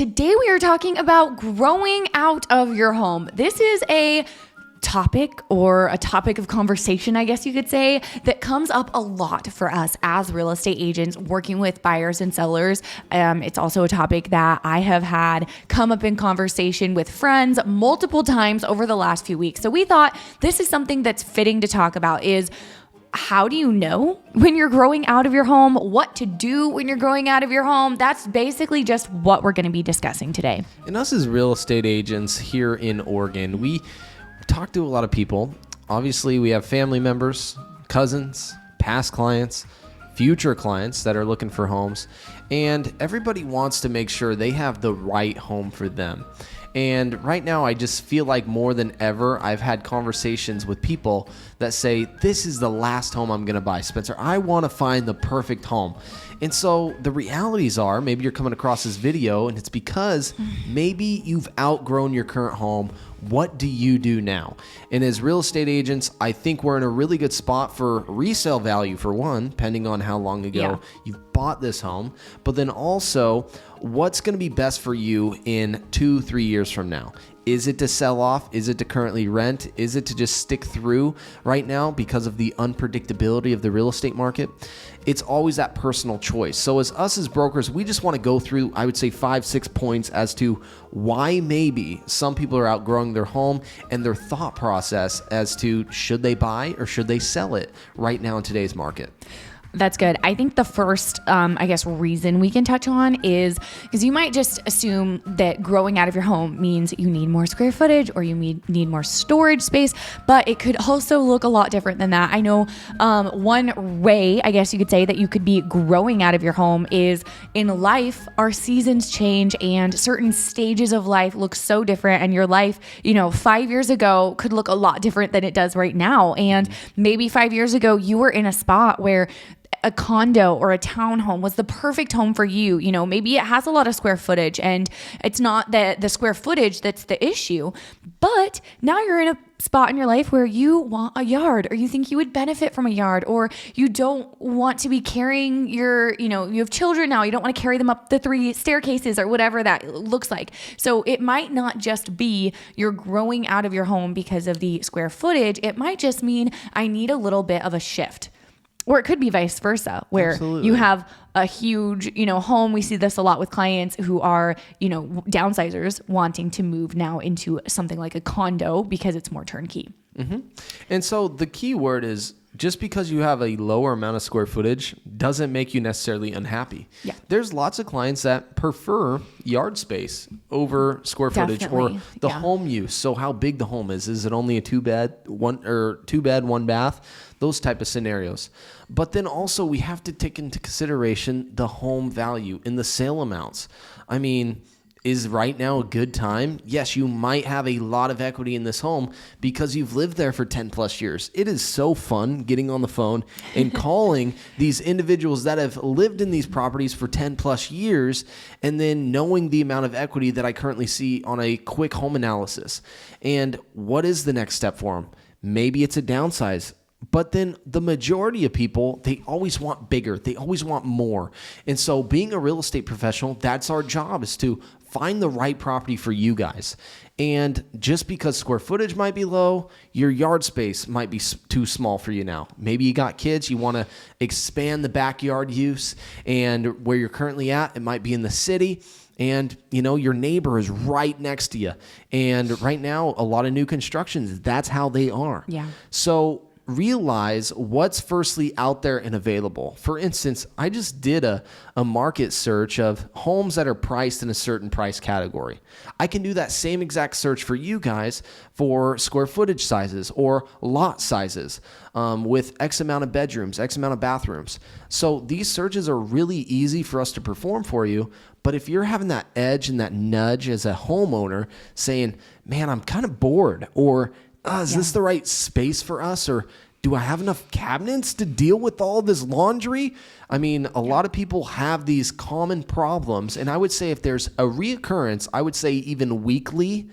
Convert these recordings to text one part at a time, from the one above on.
today we are talking about growing out of your home. This is a topic of conversation, I guess you could say, that comes up a lot for us as real estate agents working with buyers and sellers. It's also a topic that I have had come up in conversation with friends multiple times over the last few weeks. So we thought this is something that's fitting to talk about is how do you know when you're growing out of your home? What to do when you're growing out of your home? That's basically just what we're going to be discussing today. And us as real estate agents here in Oregon, we talk to a lot of people. Obviously, we have family members, cousins, past clients, future clients that are looking for homes, and everybody wants to make sure they have the right home for them. And right now, I just feel like more than ever, I've had conversations with people that say, this is the last home I'm going to buy, Spencer. I want to find the perfect home. And so the realities are, maybe you're coming across this video and it's because maybe you've outgrown your current home. What do you do now? And as real estate agents, I think we're in a really good spot for resale value, for one, depending on how long ago you've bought this home. But then also, what's going to be best for you in 2-3 years from now? Is it to sell off? Is it to currently rent? Is it to just stick through right now because of the unpredictability of the real estate market? It's always that personal choice. So as brokers, we just want to go through, I would say 5-6 points as to why maybe some people are outgrowing their home and their thought process as to should they buy or should they sell it right now in today's market. That's good. I think the first, reason we can touch on is because you might just assume that growing out of your home means you need more square footage or you need more storage space, but it could also look a lot different than that. I know one way, I guess you could say, that you could be growing out of your home is in life, our seasons change and certain stages of life look so different, and your life, 5 years ago could look a lot different than it does right now. And maybe 5 years ago, you were in a spot where a condo or a townhome was the perfect home for you. Maybe it has a lot of square footage and it's not the square footage that's the issue, but now you're in a spot in your life where you want a yard, or you think you would benefit from a yard, or you don't want to be carrying you have children now, you don't want to carry them up the 3 staircases or whatever that looks like. So it might not just be you're growing out of your home because of the square footage. It might just mean I need a little bit of a shift. Or it could be vice versa, where you have a huge, home. We see this a lot with clients who are, downsizers wanting to move now into something like a condo because it's more turnkey. Mm-hmm. And so the key word is, just because you have a lower amount of square footage doesn't make you necessarily unhappy. Yeah. There's lots of clients that prefer yard space over square footage or the home use. So how big the home is. Is it only a 2-bed, 1 bath? Those type of scenarios. But then also we have to take into consideration the home value and the sale amounts. I mean, is right now a good time? Yes, you might have a lot of equity in this home because you've lived there for 10 plus years. It is so fun getting on the phone and calling these individuals that have lived in these properties for 10 plus years and then knowing the amount of equity that I currently see on a quick home analysis. And what is the next step for them? Maybe it's a downsize. But then the majority of people, they always want bigger. They always want more. And so being a real estate professional, that's our job, is to find the right property for you guys. And just because square footage might be low, your yard space might be too small for you now. Maybe you got kids, you want to expand the backyard use, and where you're currently at, it might be in the city. And, your neighbor is right next to you. And right now, a lot of new constructions, that's how they are. Yeah. So realize what's firstly out there and available. For instance, I just did a market search of homes that are priced in a certain price category. I can do that same exact search for you guys for square footage sizes or lot sizes with X amount of bedrooms, X amount of bathrooms. So these searches are really easy for us to perform for you. But if you're having that edge and that nudge as a homeowner saying, man, I'm kind of bored, or is this the right space for us? Or do I have enough cabinets to deal with all this laundry? I mean, a lot of people have these common problems. And I would say if there's a reoccurrence, I would say even weekly,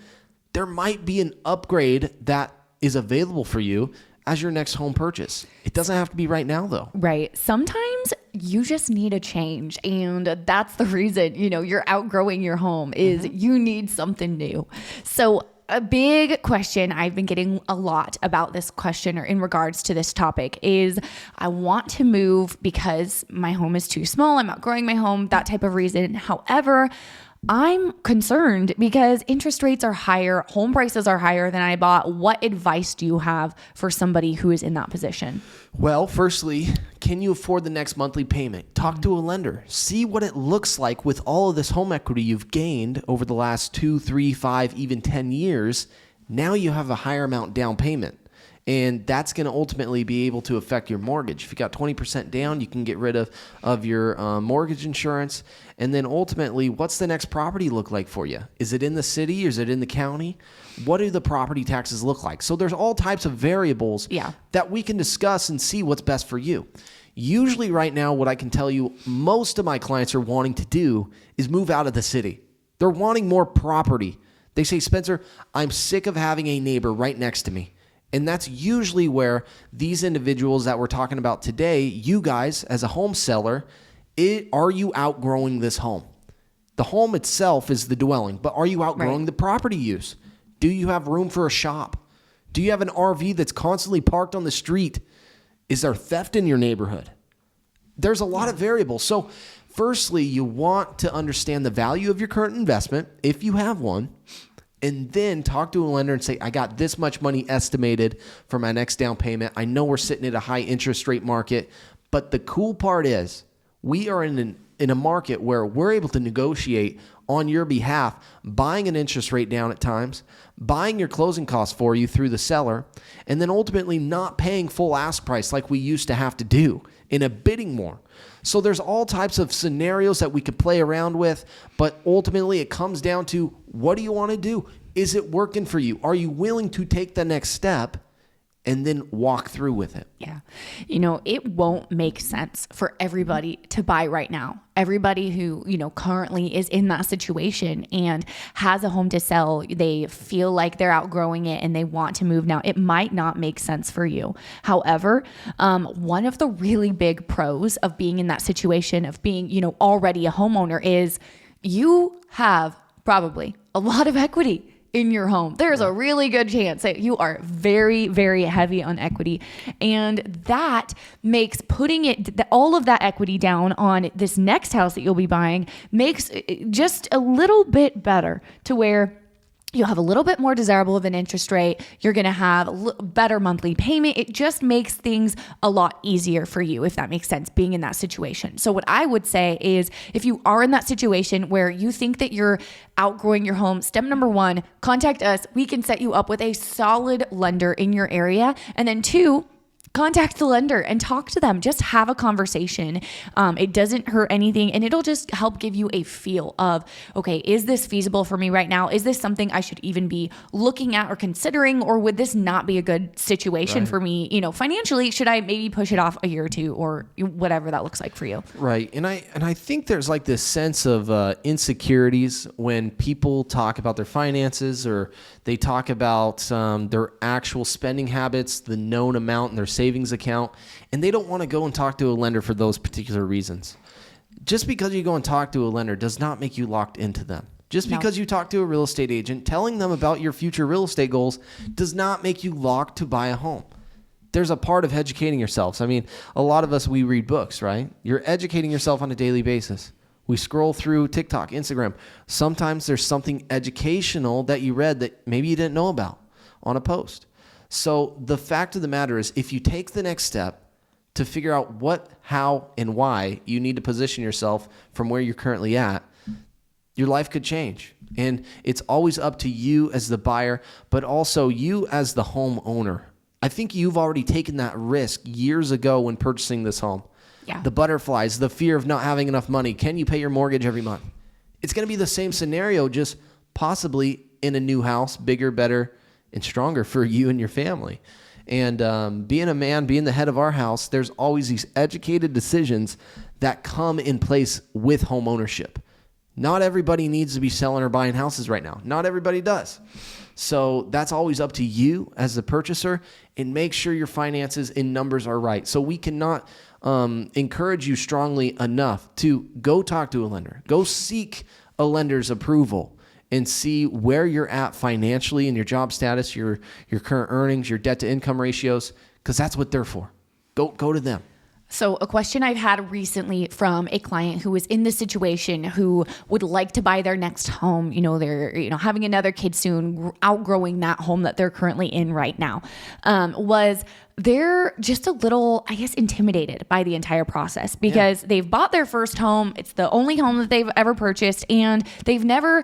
there might be an upgrade that is available for you as your next home purchase. It doesn't have to be right now, though. Right. Sometimes you just need a change. And that's the reason, you're outgrowing your home is you need something new. So a big question I've been getting a lot about this question or in regards to this topic is I want to move because my home is too small. I'm outgrowing my home, that type of reason. However, I'm concerned because interest rates are higher, home prices are higher than I bought. What advice do you have for somebody who is in that position? Well, firstly, can you afford the next monthly payment? Talk to a lender. See what it looks like with all of this home equity you've gained over the last 2, 3, 5, even 10 years. Now you have a higher amount down payment. And that's going to ultimately be able to affect your mortgage. If you got 20% down, you can get rid of your mortgage insurance. And then ultimately, what's the next property look like for you? Is it in the city? Is it in the county? What do the property taxes look like? So there's all types of variables that we can discuss and see what's best for you. Usually right now, what I can tell you, most of my clients are wanting to do is move out of the city. They're wanting more property. They say, Spencer, I'm sick of having a neighbor right next to me. And that's usually where these individuals that we're talking about today, you guys as a home seller, are you outgrowing this home? The home itself is the dwelling, but are you outgrowing the property use? Do you have room for a shop? Do you have an RV that's constantly parked on the street? Is there theft in your neighborhood? There's a lot of variables. So firstly, you want to understand the value of your current investment, if you have one. And then talk to a lender and say, I got this much money estimated for my next down payment. I know we're sitting at a high interest rate market, but the cool part is we are in a market where we're able to negotiate on your behalf, buying an interest rate down at times, buying your closing costs for you through the seller, and then ultimately not paying full ask price like we used to have to do in a bidding war. So there's all types of scenarios that we could play around with, but ultimately it comes down to what do you want to do? Is it working for you? Are you willing to take the next step and then walk through with it? Yeah. It won't make sense for everybody to buy right now. Everybody who, currently is in that situation and has a home to sell, they feel like they're outgrowing it and they want to move now. It might not make sense for you. However, one of the really big pros of being in that situation of being, already a homeowner is you have probably a lot of equity in your home. There's a really good chance that you are very, very heavy on equity. And that makes putting all of that equity down on this next house that you'll be buying makes it just a little bit better to where you'll have a little bit more desirable of an interest rate. You're going to have a better monthly payment. It just makes things a lot easier for you, if that makes sense, being in that situation. So what I would say is if you are in that situation where you think that you're outgrowing your home, step number 1, contact us. We can set you up with a solid lender in your area. And then 2, contact the lender and talk to them. Just have a conversation. It doesn't hurt anything, and it'll just help give you a feel of, okay, is this feasible for me right now? Is this something I should even be looking at or considering, or would this not be a good situation for me? Financially, should I maybe push it off a year or 2 or whatever that looks like for you? Right. And I think there's like this sense of insecurities when people talk about their finances or they talk about their actual spending habits, the known amount in their savings account, and they don't want to go and talk to a lender for those particular reasons. Just because you go and talk to a lender does not make you locked into them. Just because you talk to a real estate agent, telling them about your future real estate goals does not make you locked to buy a home. There's a part of educating yourselves. I mean, a lot of us, we read books, right? You're educating yourself on a daily basis. We scroll through TikTok, Instagram. Sometimes there's something educational that you read that maybe you didn't know about on a post. So the fact of the matter is, if you take the next step to figure out what, how, and why you need to position yourself from where you're currently at, your life could change. And it's always up to you as the buyer, but also you as the homeowner. I think you've already taken that risk years ago when purchasing this home. Yeah. The butterflies, the fear of not having enough money. Can you pay your mortgage every month? It's going to be the same scenario, just possibly in a new house, bigger, better, and stronger for you and your family. And being a man, being the head of our house, there's always these educated decisions that come in place with home ownership. Not everybody needs to be selling or buying houses right now. Not everybody does. So that's always up to you as the purchaser, and make sure your finances and numbers are right. So we cannot encourage you strongly enough to go talk to a lender, go seek a lender's approval and see where you're at financially in your job status, your current earnings, your debt to income ratios, because that's what they're for. Go to them. So a question I've had recently from a client who was in this situation, who would like to buy their next home, they're, having another kid soon, outgrowing that home that they're currently in right now, was they're just a little, I guess, intimidated by the entire process because they've bought their first home. It's the only home that they've ever purchased, and they've never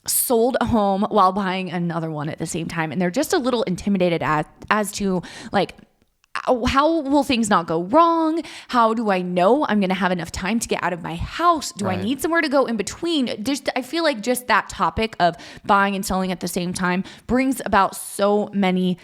sold a home while buying another one at the same time. And they're just a little intimidated as to like, how will things not go wrong? How do I know I'm going to have enough time to get out of my house? Do I need somewhere to go in between? I feel like just that topic of buying and selling at the same time brings about so many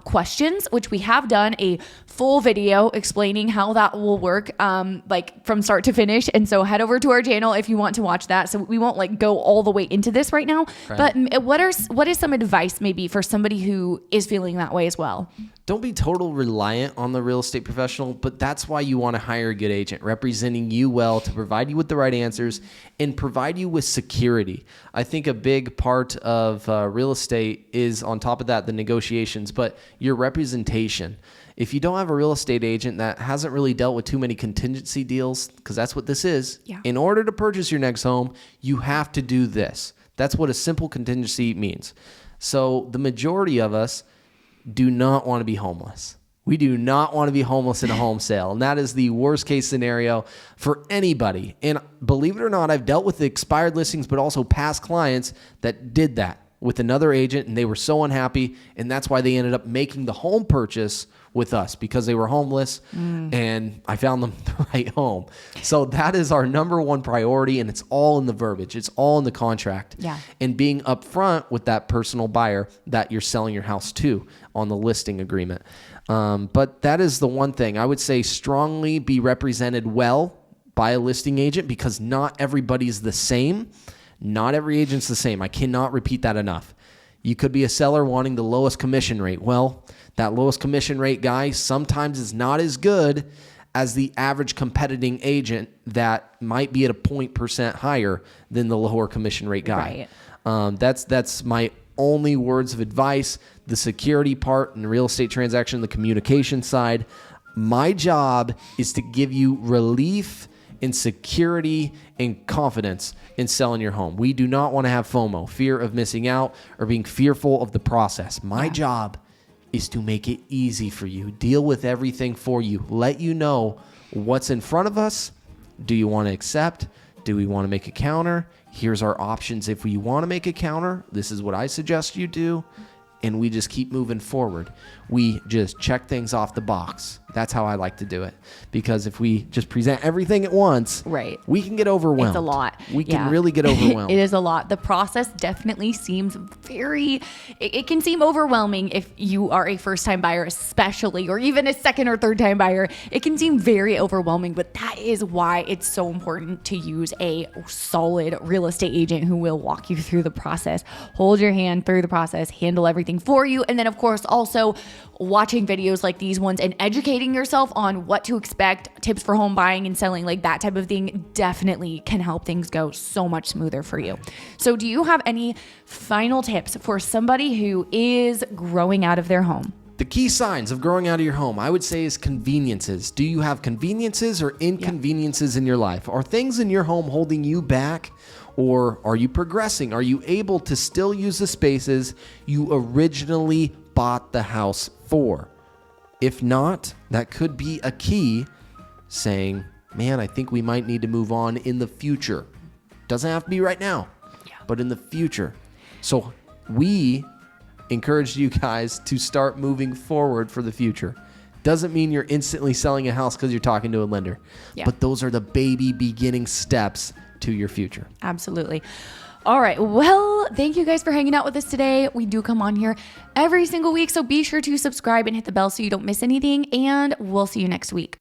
questions, which we have done a full video explaining how that will work, like from start to finish. And so head over to our channel if you want to watch that. So we won't go all the way into this right now, but what is some advice maybe for somebody who is feeling that way as well? Don't be total reliant on the real estate professional, but that's why you want to hire a good agent representing you well to provide you with the right answers and provide you with security. I think a big part of real estate is, on top of that, the negotiations, but your representation. If you don't have a real estate agent that hasn't really dealt with too many contingency deals, because that's what this is, in order to purchase your next home, you have to do this. That's what a simple contingency means. So the majority of us do not want to be homeless. We do not want to be homeless in a home sale. And that is the worst case scenario for anybody. And believe it or not, I've dealt with expired listings, but also past clients that did that with another agent, and they were so unhappy. And that's why they ended up making the home purchase with us, because they were homeless and I found them the right home. So that is our number one priority, and it's all in the verbiage. It's all in the contract. And being upfront with that personal buyer that you're selling your house to on the listing agreement. But that is the one thing I would say: strongly be represented well by a listing agent, because not everybody's the same. Not every agent's the same. I cannot repeat that enough. You could be a seller wanting the lowest commission rate. Well, that lowest commission rate guy sometimes is not as good as the average competing agent that might be at a 0.% higher than the lower commission rate guy. That's my only words of advice. The security part in the real estate transaction, the communication side. My job is to give you relief and security and confidence in selling your home. We do not want to have FOMO, fear of missing out or being fearful of the process. My job is to make it easy for you, deal with everything for you, let you know what's in front of us. Do you want to accept? Do we want to make a counter? Here's our options. If we want to make a counter, this is what I suggest you do. And we just keep moving forward. We just check things off the box. That's how I like to do it. Because if we just present everything at once, we can get overwhelmed. It's a lot. We can really get overwhelmed. It is a lot. The process definitely seems it can seem overwhelming if you are a first-time buyer especially, or even a second or third-time buyer. It can seem very overwhelming, but that is why it's so important to use a solid real estate agent who will walk you through the process, hold your hand through the process, handle everything for you. And then, of course, also watching videos like these ones and educating yourself on what to expect, tips for home buying and selling, like that type of thing, definitely can help things go so much smoother for you. So do you have any final tips for somebody who is growing out of their home? The key signs of growing out of your home, I would say, is conveniences. Do you have conveniences or inconveniences in your life? Are things in your home holding you back? Or are you progressing? Are you able to still use the spaces you originally bought the house for? If not, that could be a key saying, man, I think we might need to move on in the future. Doesn't have to be right now, but in the future. So we encourage you guys to start moving forward for the future. Doesn't mean you're instantly selling a house because you're talking to a lender, but those are the baby beginning steps to your future. Absolutely. All right. Well, thank you guys for hanging out with us today. We do come on here every single week, so be sure to subscribe and hit the bell so you don't miss anything, and we'll see you next week.